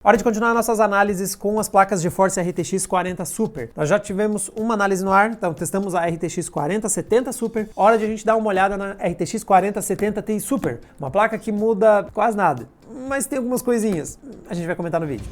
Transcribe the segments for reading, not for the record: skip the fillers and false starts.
Hora de continuar nossas análises com as placas GeForce RTX 40 Super. Nós já tivemos uma análise no ar, então testamos a RTX 4070 Super. Hora de a gente dar uma olhada na RTX 4070 Ti Super, uma placa que muda quase nada, mas tem algumas coisinhas. A gente vai comentar no vídeo.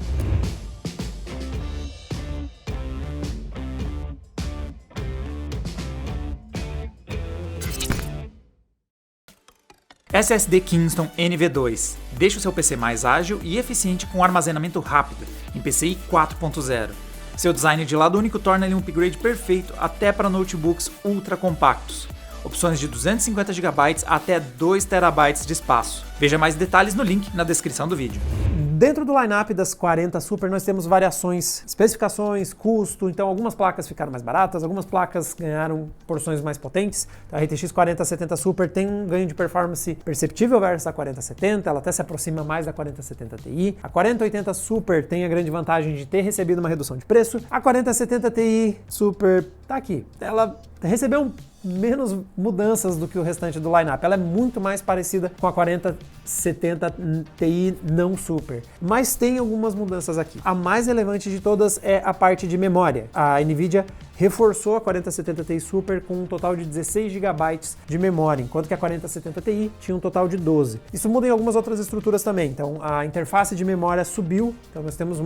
SSD Kingston NV2. Deixa o seu PC mais ágil e eficiente com armazenamento rápido, em PCI 4.0. Seu design de lado único torna ele um upgrade perfeito até para notebooks ultra compactos. Opções de 250 GB até 2 TB de espaço. Veja mais detalhes no link na descrição do vídeo. Dentro do lineup das 40 Super nós temos variações, especificações, custo, então algumas placas ficaram mais baratas, algumas placas ganharam porções mais potentes. A RTX 4070 Super tem um ganho de performance perceptível versus a 4070, ela até se aproxima mais da 4070 Ti. A 4080 Super tem a grande vantagem de ter recebido uma redução de preço. A 4070 Ti Super tá aqui, ela recebeu menos mudanças do que o restante do lineup. Ela é muito mais parecida com a 4070 Ti não Super, mas tem algumas mudanças aqui. A mais relevante de todas é a parte de memória. A Nvidia reforçou a 4070 Ti Super com um total de 16 GB de memória, enquanto que a 4070 Ti tinha um total de 12. Isso muda em algumas outras estruturas também. Então a interface de memória subiu, então nós temos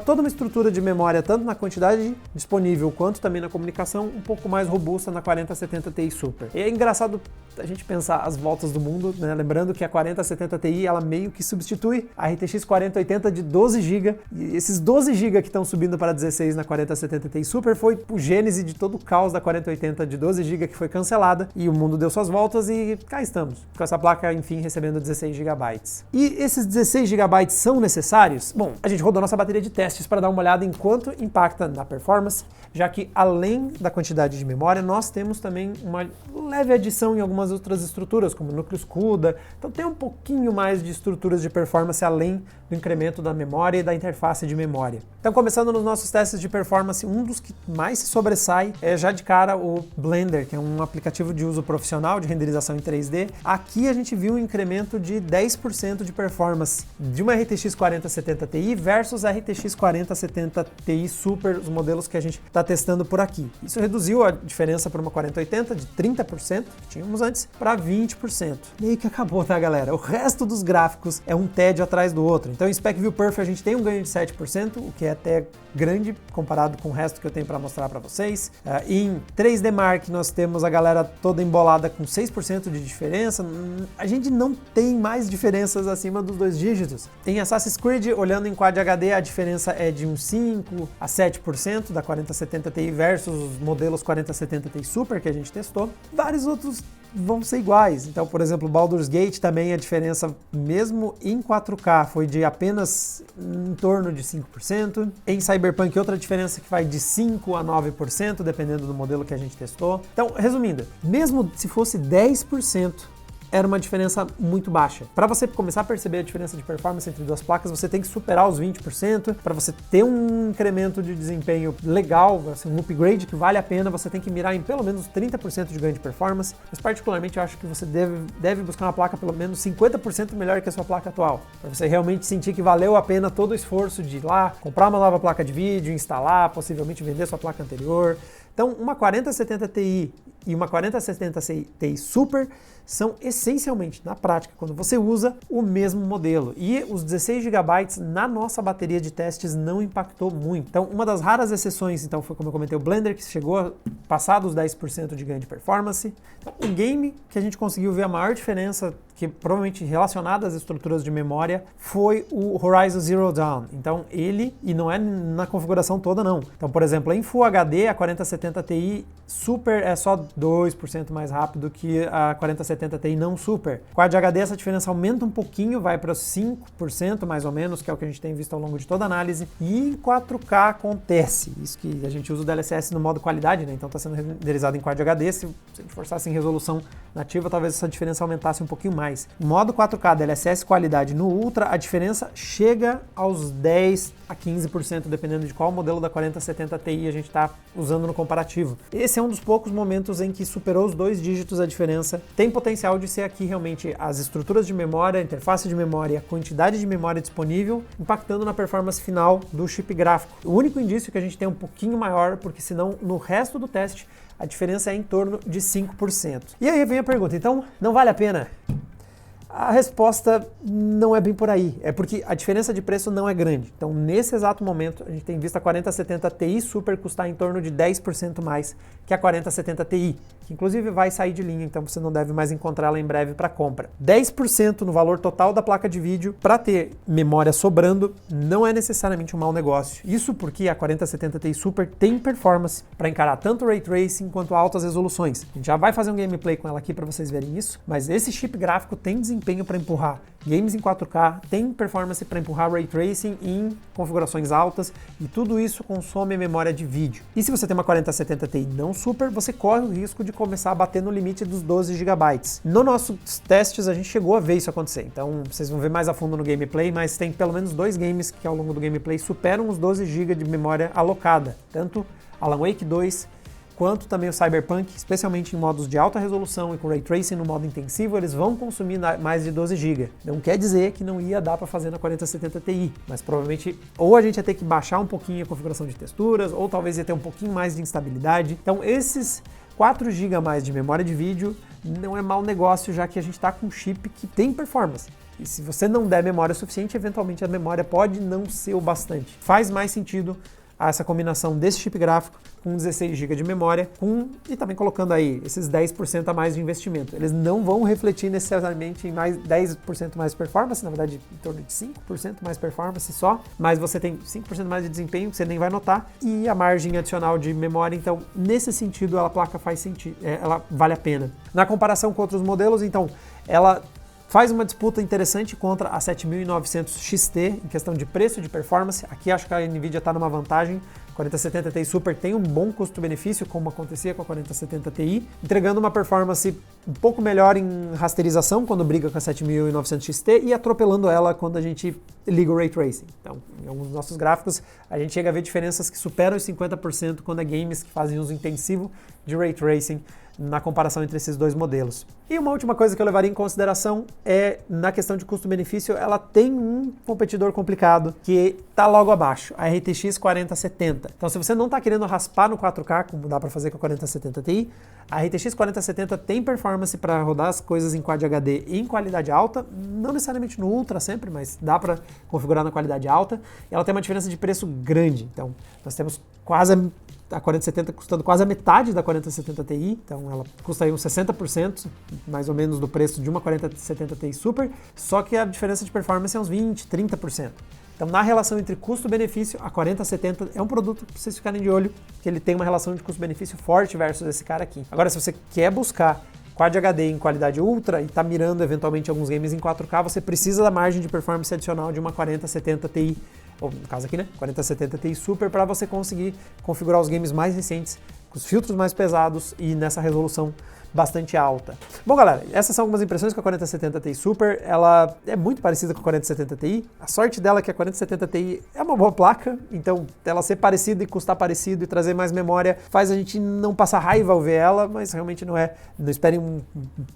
toda uma estrutura de memória, tanto na quantidade disponível quanto também na comunicação, um pouco mais robusta na 4070 Ti Super. E é engraçado a gente pensar as voltas do mundo, né? Lembrando que a 4070 Ti ela meio que substitui a RTX 4080 de 12 GB, e esses 12 GB que estão subindo para 16 na 4070 Ti Super foi o gênese de todo o caos da 4080 de 12 GB que foi cancelada, e o mundo deu suas voltas e cá estamos, com essa placa enfim recebendo 16 GB. E esses 16 GB são necessários? Bom, a gente rodou nossa bateria de testes para dar uma olhada em quanto impacta na performance, já que além da quantidade de memória, nós temos também uma leve adição em algumas outras estruturas, como núcleos CUDA, então tem um pouquinho mais de estruturas de performance além do incremento da memória e da interface de memória. Então, começando nos nossos testes de performance, um dos que mais se sobressai é já de cara o Blender, que é um aplicativo de uso profissional de renderização em 3D. Aqui a gente viu um incremento de 10% de performance de uma RTX 4070 Ti versus a RTX 4070 Ti Super, os modelos que a gente está testando por aqui. Isso reduziu a diferença para uma 4080 de 30%, que tínhamos antes, para 20%. Meio que acabou, tá, galera? O resto dos gráficos é um tédio atrás do outro. Então, em Spec View Perf a gente tem um ganho de 7%, o que é até grande comparado com o resto que eu tenho para mostrar para vocês. Em 3D Mark nós temos a galera toda embolada com 6% de diferença. A gente não tem mais diferenças acima dos 2 dígitos. Em Assassin's Creed, olhando em Quad HD, a diferença é de uns 5 a 7% da 4070 Ti versus os modelos 4070 Ti Super que a gente testou. Vários outros vão ser iguais. Então, por exemplo, Baldur's Gate também a diferença, mesmo em 4K, foi de apenas em torno de 5%. Em Cyberpunk, outra diferença que vai de 5% a 9%, dependendo do modelo que a gente testou. Então, resumindo, mesmo se fosse 10%, era uma diferença muito baixa. Para você começar a perceber a diferença de performance entre duas placas, você tem que superar os 20%. Para você ter um incremento de desempenho legal, assim, um upgrade que vale a pena, você tem que mirar em pelo menos 30% de ganho de performance. Mas particularmente eu acho que você deve buscar uma placa pelo menos 50% melhor que a sua placa atual, para você realmente sentir que valeu a pena todo o esforço de ir lá, comprar uma nova placa de vídeo, instalar, possivelmente vender sua placa anterior. Então, uma 4070 Ti e uma 4070 Ti Super são essencialmente, na prática, quando você usa o mesmo modelo. E os 16 GB na nossa bateria de testes não impactou muito. Então, uma das raras exceções, então, foi como eu comentei, o Blender, que chegou a passar dos 10% de ganho de performance. Então, o game que a gente conseguiu ver a maior diferença, que provavelmente relacionada às estruturas de memória, foi o Horizon Zero Dawn. Então, ele, e não é na configuração toda não. Então, por exemplo, em Full HD, a 4070 Ti Super é só 2% mais rápido que a 4070 Ti não Super. Quad HD essa diferença aumenta um pouquinho, vai para 5% mais ou menos, que é o que a gente tem visto ao longo de toda a análise. E em 4K acontece, isso que a gente usa o DLSS no modo qualidade, né? Então está sendo renderizado em Quad HD, se a gente forçasse em resolução nativa, talvez essa diferença aumentasse um pouquinho mais. mais. Modo 4K, DLSS, qualidade no Ultra, a diferença chega aos 10 a 15%, dependendo de qual modelo da 4070 Ti a gente está usando no comparativo. Esse é um dos poucos momentos em que superou os 2 dígitos a diferença. Tem potencial de ser aqui realmente as estruturas de memória, a interface de memória, a quantidade de memória disponível, impactando na performance final do chip gráfico. O único indício que a gente tem um pouquinho maior, porque senão no resto do teste a diferença é em torno de 5%. E aí vem a pergunta, então não vale a pena? A resposta não é bem por aí, é porque a diferença de preço não é grande. Então, nesse exato momento, a gente tem visto a 4070 Ti Super custar em torno de 10% mais que a 4070 Ti, que inclusive vai sair de linha, então você não deve mais encontrá-la em breve para compra. 10% no valor total da placa de vídeo para ter memória sobrando não é necessariamente um mau negócio. Isso porque a 4070 Ti Super tem performance para encarar tanto Ray Tracing quanto altas resoluções. A gente já vai fazer um gameplay com ela aqui para vocês verem isso, mas esse chip gráfico tem desempenho para empurrar games em 4K, tem performance para empurrar Ray Tracing em configurações altas e tudo isso consome memória de vídeo. E se você tem uma 4070 Ti não Super, você corre o risco de começar a bater no limite dos 12 GB. No nossos testes a gente chegou a ver isso acontecer, então vocês vão ver mais a fundo no gameplay, mas tem pelo menos 2 games que ao longo do gameplay superam os 12 GB de memória alocada, tanto Alan Wake 2 quanto também o Cyberpunk, especialmente em modos de alta resolução e com Ray Tracing no modo intensivo, eles vão consumir mais de 12 GB. Não quer dizer que não ia dar para fazer na 4070 Ti, mas provavelmente ou a gente ia ter que baixar um pouquinho a configuração de texturas, ou talvez ia ter um pouquinho mais de instabilidade. Então esses 4 GB a mais de memória de vídeo não é mau negócio, já que a gente está com um chip que tem performance. E se você não der memória suficiente, eventualmente a memória pode não ser o bastante. Faz mais sentido essa combinação desse chip gráfico com 16 GB de memória e também colocando aí esses 10% a mais de investimento. Eles não vão refletir necessariamente em mais 10% mais performance, na verdade em torno de 5% mais performance só, mas você tem 5% mais de desempenho que você nem vai notar e a margem adicional de memória, então nesse sentido a placa faz sentido, ela vale a pena. Na comparação com outros modelos, então ela faz uma disputa interessante contra a 7900 XT em questão de preço e de performance. Aqui acho que a Nvidia está numa vantagem. A 4070 Ti Super tem um bom custo-benefício, como acontecia com a 4070 Ti, entregando uma performance um pouco melhor em rasterização quando briga com a 7900 XT e atropelando ela quando a gente liga o Ray Tracing. Então, em alguns dos nossos gráficos, a gente chega a ver diferenças que superam os 50% quando é games que fazem uso intensivo de Ray Tracing na comparação entre esses dois modelos. E uma última coisa que eu levaria em consideração é, na questão de custo-benefício, ela tem um competidor complicado que está logo abaixo, a RTX 4070. Então, se você não está querendo raspar no 4K, como dá para fazer com a 4070 Ti, a RTX 4070 tem performance para rodar as coisas em Quad HD em qualidade alta, não necessariamente no Ultra sempre, mas dá para configurar na qualidade alta. E ela tem uma diferença de preço grande. Então, nós temos quase a 4070 custando quase a metade da 4070 Ti, então ela custa aí uns 60% mais ou menos do preço de uma 4070 Ti Super, só que a diferença de performance é uns 20, 30%. Então, na relação entre custo-benefício, a 4070 é um produto para vocês ficarem de olho, que ele tem uma relação de custo-benefício forte versus esse cara aqui. Agora, se você quer buscar Quad HD em qualidade ultra e está mirando eventualmente alguns games em 4K, você precisa da margem de performance adicional de uma 4070 Ti, ou no caso aqui, né, 4070 Ti Super, para você conseguir configurar os games mais recentes, com os filtros mais pesados e nessa resolução bastante alta. Bom, galera, essas são algumas impressões com a 4070 Ti Super. Ela é muito parecida com a 4070 Ti. A sorte dela é que a 4070 Ti é uma boa placa, então ela ser parecida e custar parecido e trazer mais memória faz a gente não passar raiva ao ver ela, mas realmente não é. Não esperem um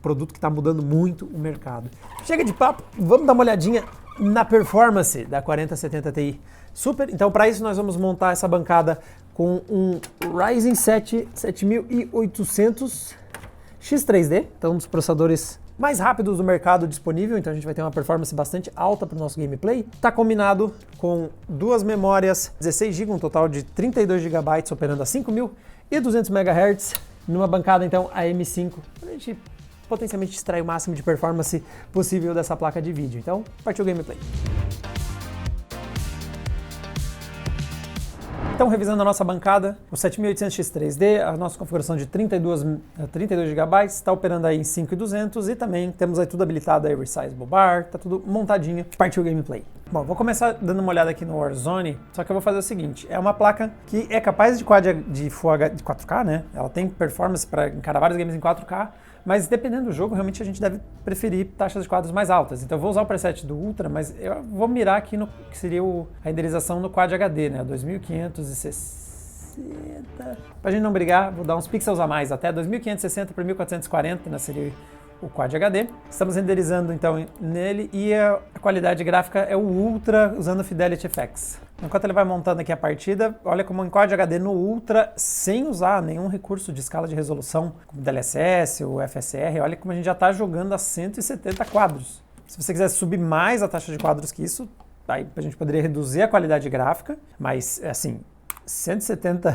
produto que está mudando muito o mercado. Chega de papo, vamos dar uma olhadinha na performance da 4070 Ti Super. Então, para isso, nós vamos montar essa bancada com um Ryzen 7 7800 X3D, então um dos processadores mais rápidos do mercado disponível, então a gente vai ter uma performance bastante alta para o nosso gameplay. Está combinado com duas memórias 16 GB, um total de 32 GB operando a 5.200 MHz, numa bancada então a M5, para a gente potencialmente extrair o máximo de performance possível dessa placa de vídeo. Então, partiu o gameplay. Então, revisando a nossa bancada, o 7800 X3D, a nossa configuração de 32 GB, está operando aí em 5.200 e também temos aí tudo habilitado, aí Resizable Bar, tá tudo montadinho, partiu o gameplay. Bom, vou começar dando uma olhada aqui no Warzone, só que eu vou fazer o seguinte, é uma placa que é capaz de Full HD, de 4K, né? Ela tem performance para encarar vários games em 4K, Mas dependendo do jogo, realmente a gente deve preferir taxas de quadros mais altas. Então eu vou usar o preset do Ultra, mas eu vou mirar aqui no que seria a renderização no Quad HD, né? 2560. Pra gente não brigar, vou dar uns pixels a mais, até 2560 por 1440, né? Seria o Quad HD. Estamos renderizando então nele e a qualidade gráfica é o Ultra usando o Fidelity FX. Enquanto ele vai montando aqui a partida, olha como em Quad HD no Ultra, sem usar nenhum recurso de escala de resolução, como DLSS ou FSR, olha como a gente já está jogando a 170 quadros. Se você quiser subir mais a taxa de quadros que isso, aí a gente poderia reduzir a qualidade gráfica, mas assim, 170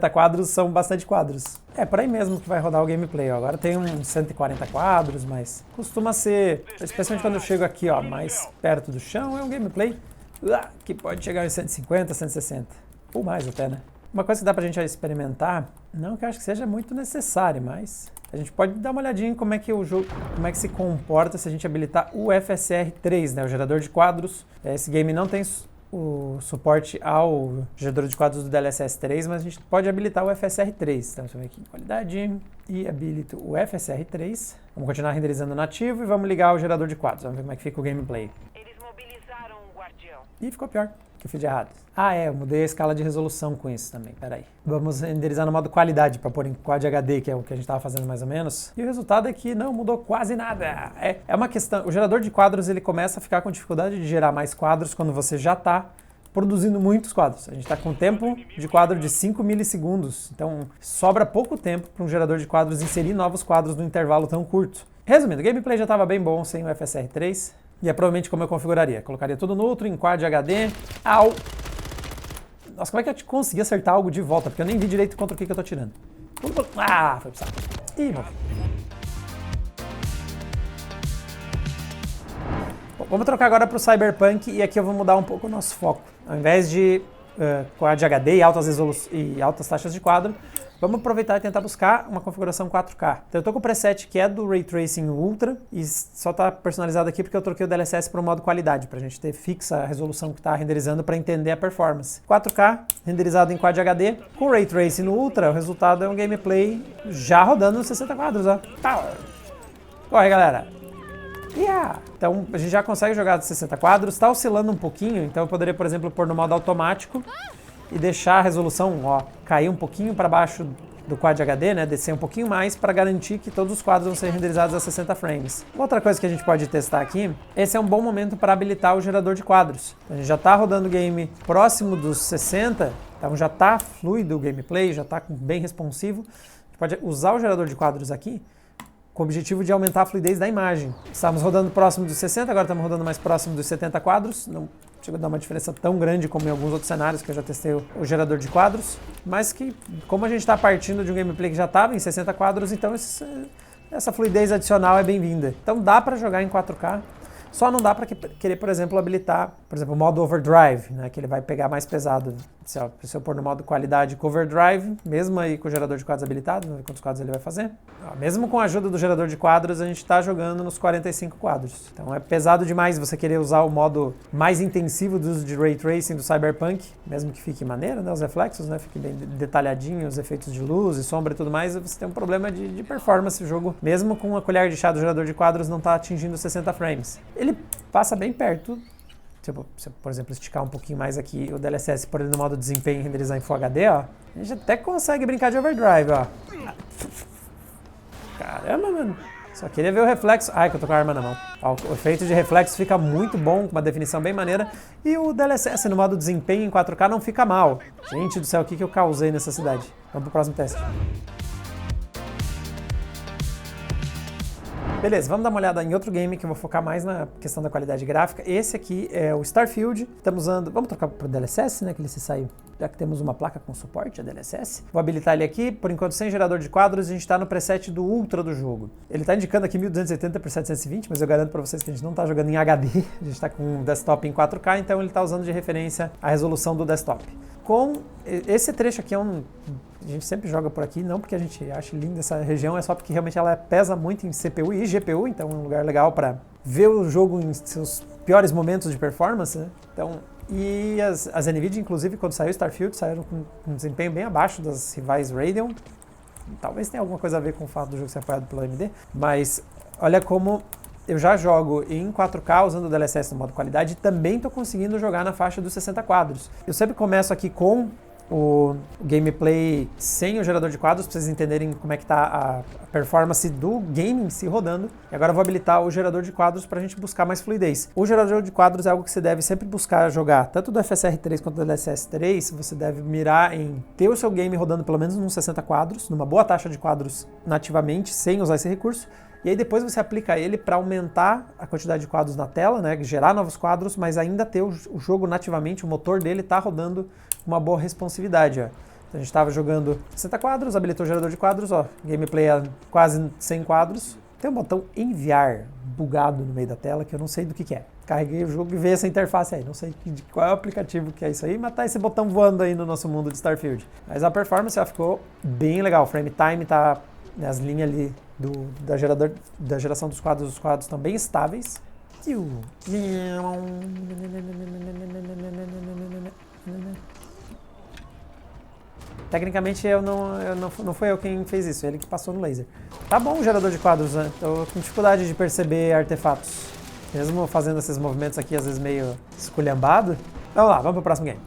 quadros são bastante quadros. É por aí mesmo que vai rodar o gameplay. Ó. Agora tem uns 140 quadros, mas costuma ser, especialmente quando eu chego aqui, ó, mais perto do chão, é um gameplay que pode chegar em 150, 160, ou mais até, né? Uma coisa que dá pra gente experimentar, não que eu acho que seja muito necessário, mas a gente pode dar uma olhadinha em como é que o jogo, como é que se comporta se a gente habilitar o FSR 3, né, o gerador de quadros. Esse game não tem o suporte ao gerador de quadros do DLSS 3, mas a gente pode habilitar o FSR 3. Então, deixa eu ver aqui em qualidade e habilito o FSR 3. Vamos continuar renderizando nativo e vamos ligar o gerador de quadros. Vamos ver como é que fica o gameplay. Eles mobilizaram o guardião. Ih, ficou pior, que eu fiz de errado. Eu mudei a escala de resolução com isso também, peraí. Vamos renderizar no modo qualidade para pôr em Quad HD, que é o que a gente estava fazendo mais ou menos. E o resultado é que não mudou quase nada. É uma questão, o gerador de quadros ele começa a ficar com dificuldade de gerar mais quadros quando você já está produzindo muitos quadros. A gente está com tempo de quadro de 5 milissegundos, então sobra pouco tempo para um gerador de quadros inserir novos quadros num intervalo tão curto. Resumindo, o gameplay já estava bem bom sem o FSR 3, e é provavelmente como eu configuraria. Colocaria tudo no Ultra, em Quad HD. Au! Nossa, como é que eu consegui acertar algo de volta? Porque eu nem vi direito contra o que eu tô tirando. Ah, foi pro saco. Ih, morri. Bom, vamos trocar agora para o Cyberpunk e aqui eu vou mudar um pouco o nosso foco. Ao invés de Quad HD e altas taxas de quadro, vamos aproveitar e tentar buscar uma configuração 4K. Então eu tô com o preset que é do Ray Tracing Ultra e só tá personalizado aqui porque eu troquei o DLSS para o modo qualidade, para a gente ter fixa a resolução que está renderizando para entender a performance. 4K, renderizado em Quad HD. Com o Ray Tracing no Ultra, o resultado é um gameplay já rodando nos 60 quadros, ó. Corre, galera! Yeah. Então a gente já consegue jogar de 60 quadros, está oscilando um pouquinho, então eu poderia, por exemplo, pôr no modo automático e deixar a resolução, ó, cair um pouquinho para baixo do Quad HD, né, descer um pouquinho mais para garantir que todos os quadros vão ser renderizados a 60 frames. Outra coisa que a gente pode testar aqui, esse é um bom momento para habilitar o gerador de quadros. A gente já está rodando o game próximo dos 60, então já está fluido o gameplay, já está bem responsivo. A gente pode usar o gerador de quadros aqui com o objetivo de aumentar a fluidez da imagem. Estávamos rodando próximo dos 60, agora estamos rodando mais próximo dos 70 quadros. Não chega a dar uma diferença tão grande como em alguns outros cenários que eu já testei o gerador de quadros, mas que, como a gente está partindo de um gameplay que já estava em 60 quadros, então essa fluidez adicional é bem-vinda. Então dá para jogar em 4K, só não dá para querer, por exemplo, habilitar, por exemplo, o modo Overdrive, né, que ele vai pegar mais pesado. Se eu pôr no modo qualidade com Overdrive, mesmo aí com o gerador de quadros habilitado, vamos ver quantos quadros ele vai fazer. Mesmo com a ajuda do gerador de quadros, a gente está jogando nos 45 quadros. Então é pesado demais você querer usar o modo mais intensivo do uso de Ray Tracing do Cyberpunk, mesmo que fique maneiro, né, os reflexos, né, fique bem detalhadinho, os efeitos de luz e sombra e tudo mais, você tem um problema de performance o jogo, mesmo com a colher de chá do gerador de quadros não está atingindo 60 frames. Ele passa bem perto. Se eu, por exemplo, esticar um pouquinho mais aqui o DLSS por ele no modo desempenho e renderizar em Full HD, ó, a gente até consegue brincar de overdrive, ó. Caramba, mano. Só queria ver o reflexo. Ai, que eu tô com a arma na mão. Ó, o efeito de reflexo fica muito bom, com uma definição bem maneira. E o DLSS no modo desempenho em 4K não fica mal. Gente do céu, o que eu causei nessa cidade? Vamos pro próximo teste. Beleza, vamos dar uma olhada em outro game que eu vou focar mais na questão da qualidade gráfica. Esse aqui é o Starfield. Estamos usando... Vamos trocar para o DLSS, né? Que ele se saiu. Já que temos uma placa com suporte a DLSS. Vou habilitar ele aqui. Por enquanto, sem gerador de quadros, a gente está no preset do Ultra do jogo. Ele está indicando aqui 1280 por 720, mas eu garanto para vocês que a gente não está jogando em HD. A gente está com um desktop em 4K, então ele está usando de referência a resolução do desktop. Com esse trecho aqui a gente sempre joga por aqui, não porque a gente acha linda essa região, é só porque realmente ela pesa muito em CPU e GPU, então é um lugar legal para ver o jogo em seus piores momentos de performance, né? Então, e as NVIDIA, inclusive, quando saiu o Starfield, saíram com um desempenho bem abaixo das rivais Radeon. talvez tenha alguma coisa a ver com o fato do jogo ser apoiado pelo AMD, mas olha como eu já jogo em 4K usando o DLSS no modo qualidade e também estou conseguindo jogar na faixa dos 60 quadros. Eu sempre começo aqui com o gameplay sem o gerador de quadros, para vocês entenderem como é que está a performance do game em si rodando. E agora eu vou habilitar o gerador de quadros para a gente buscar mais fluidez. O gerador de quadros é algo que você deve sempre buscar jogar, tanto do FSR 3 quanto do DLSS 3, você deve mirar em ter o seu game rodando pelo menos nos 60 quadros, numa boa taxa de quadros nativamente, sem usar esse recurso. E aí depois você aplica ele para aumentar a quantidade de quadros na tela, né, gerar novos quadros, mas ainda ter o jogo nativamente, o motor dele está rodando com uma boa responsividade. Ó. Então a gente estava jogando 60 quadros, habilitou o gerador de quadros, ó, gameplay a quase 100 quadros. Tem um botão enviar bugado no meio da tela que eu não sei do que é. Carreguei o jogo e veio essa interface aí, não sei de qual é o aplicativo que é isso aí, mas tá esse botão voando aí no nosso mundo de Starfield. Mas a performance ó, ficou bem legal, o frame time tá, as linhas ali da geração dos quadros, os quadros estão bem estáveis. Tecnicamente não foi eu quem fez isso, ele que passou no laser. Tá bom o gerador de quadros, né? Tô com dificuldade de perceber artefatos. Mesmo fazendo esses movimentos aqui, às vezes meio esculhambado. Vamos lá, vamos pro próximo game.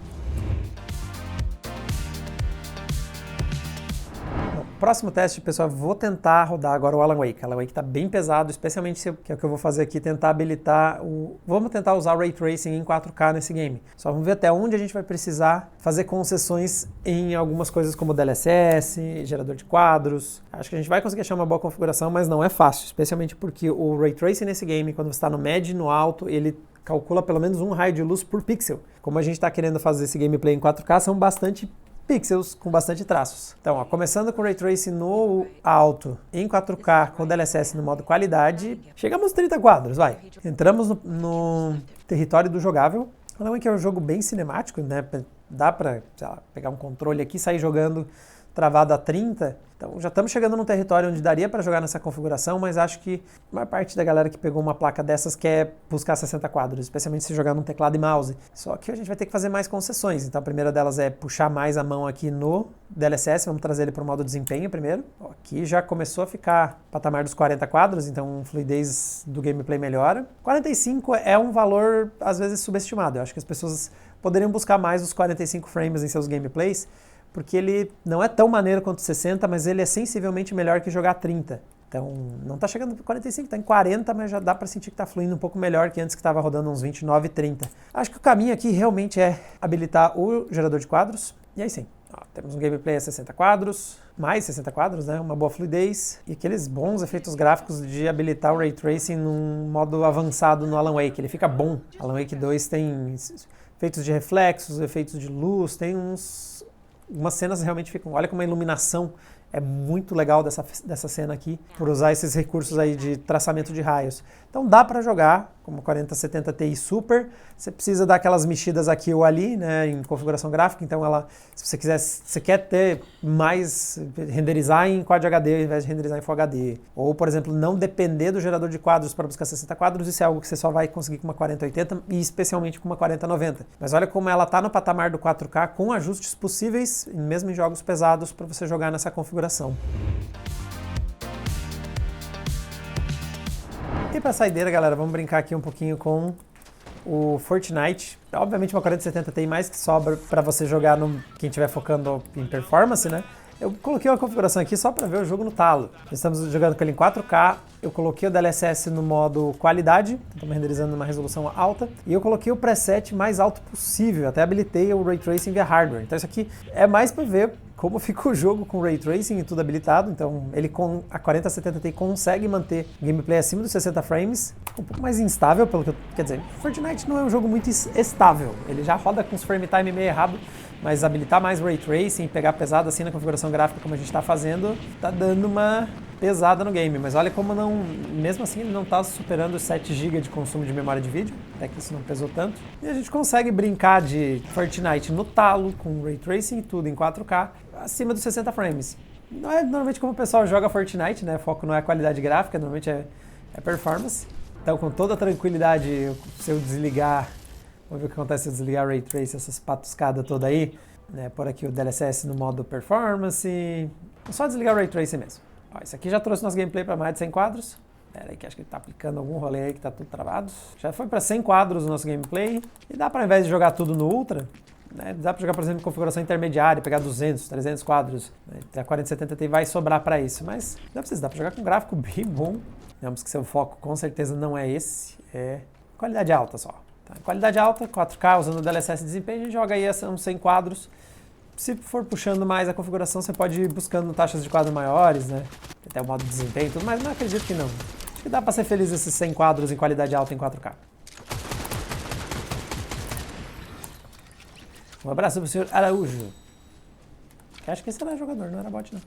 Próximo teste, pessoal, vou tentar rodar agora o Alan Wake. Alan Wake tá bem pesado, especialmente que é o que eu vou fazer aqui, tentar habilitar Vamos tentar usar o Ray Tracing em 4K nesse game. Só vamos ver até onde a gente vai precisar fazer concessões em algumas coisas como DLSS, gerador de quadros. Acho que a gente vai conseguir achar uma boa configuração, mas não é fácil, especialmente porque o Ray Tracing nesse game, quando você está no médio e no alto, ele calcula pelo menos um raio de luz por pixel. Como a gente está querendo fazer esse gameplay em 4K, são bastante pixels com bastante traços. Então, ó, começando com o Ray Tracing no alto, em 4K, com o DLSS no modo qualidade, chegamos aos 30 quadros, vai. Entramos no território do jogável. Não é que é um jogo bem cinemático, né? Dá pra, sei lá, pegar um controle aqui e sair jogando travado a 30. Então já estamos chegando num território onde daria para jogar nessa configuração, mas acho que a maior parte da galera que pegou uma placa dessas quer buscar 60 quadros, especialmente se jogar num teclado e mouse. Só que a gente vai ter que fazer mais concessões. Então a primeira delas é puxar mais a mão aqui no DLSS, vamos trazer ele para o modo desempenho primeiro. Aqui já começou a ficar patamar dos 40 quadros, então a fluidez do gameplay melhora. 45 é um valor às vezes subestimado. Eu acho que as pessoas poderiam buscar mais os 45 frames em seus gameplays, porque ele não é tão maneiro quanto 60, mas ele é sensivelmente melhor que jogar 30. Então, não está chegando para 45, está em 40, mas já dá para sentir que está fluindo um pouco melhor que antes, que estava rodando uns 29 e 30. Acho que o caminho aqui realmente é habilitar o gerador de quadros. E aí sim, ó, temos um gameplay a 60 quadros, mais 60 quadros, né? Uma boa fluidez e aqueles bons efeitos gráficos de habilitar o Ray Tracing num modo avançado no Alan Wake. Ele fica bom. Alan Wake 2 tem efeitos de reflexos, efeitos de luz, tem umas cenas realmente ficam... Olha como a iluminação é muito legal dessa cena aqui, por usar esses recursos aí de traçamento de raios. Então dá para jogar como 4070 Ti Super. Você precisa dar aquelas mexidas aqui ou ali, né, em configuração gráfica. Então se você quer ter mais, renderizar em Quad HD ao invés de renderizar em Full HD. Ou, por exemplo, não depender do gerador de quadros para buscar 60 quadros. Isso é algo que você só vai conseguir com uma 4080 e especialmente com uma 4090. Mas olha como ela está no patamar do 4K com ajustes possíveis, mesmo em jogos pesados, para você jogar nessa configuração. E para saideira, galera, vamos brincar aqui um pouquinho com o Fortnite. Obviamente uma 4070 tem mais que sobra para você jogar quem estiver focando em performance, né? Eu coloquei uma configuração aqui só para ver o jogo no talo. Estamos jogando com ele em 4K, eu coloquei o DLSS no modo qualidade, estamos renderizando numa resolução alta, e eu coloquei o preset mais alto possível, até habilitei o Ray Tracing via hardware. Então isso aqui é mais para ver como fica o jogo com Ray Tracing e tudo habilitado. Então ele com a 4070 Ti consegue manter o gameplay acima dos 60 frames, um pouco mais instável, pelo que quer dizer, Fortnite não é um jogo muito estável, ele já roda com os frame time meio errado, mas habilitar mais Ray Tracing, pegar pesado assim na configuração gráfica como a gente está fazendo, tá dando uma pesada no game. Mas olha como mesmo assim ele não está superando os 7 GB de consumo de memória de vídeo, até que isso não pesou tanto. E a gente consegue brincar de Fortnite no talo, com Ray Tracing e tudo em 4K, acima dos 60 frames. Não é normalmente como o pessoal joga Fortnite, né? O foco não é a qualidade gráfica, normalmente é performance. Então com toda a tranquilidade, se eu desligar... Vamos ver o que acontece se eu desligar o Ray Tracing, essas patuscadas toda aí, né? Por aqui o DLSS no modo performance, É só desligar o Ray Tracing mesmo. Ó, esse aqui já trouxe nosso gameplay para mais de 100 quadros. Pera aí que acho que ele tá aplicando algum rolê aí que tá tudo travado. Já foi para 100 quadros o nosso gameplay. E dá para, ao invés de jogar tudo no Ultra, né, dá para jogar, por exemplo, em configuração intermediária, pegar 200, 300 quadros. Né, a 4070 Ti vai sobrar para isso, mas não precisa, dá para jogar com um gráfico bem bom. Digamos que seu foco com certeza não é esse, é qualidade alta só. Tá? Qualidade alta, 4K, usando o DLSS de desempenho, a gente joga aí uns 100 quadros. Se for puxando mais a configuração, você pode ir buscando taxas de quadro maiores, né? Até o modo de desempenho e tudo, mas não acredito que não. Acho que dá para ser feliz esses 100 quadros em qualidade alta em 4K. Um abraço pro senhor Araújo. Que acho que esse era jogador, não era bot não.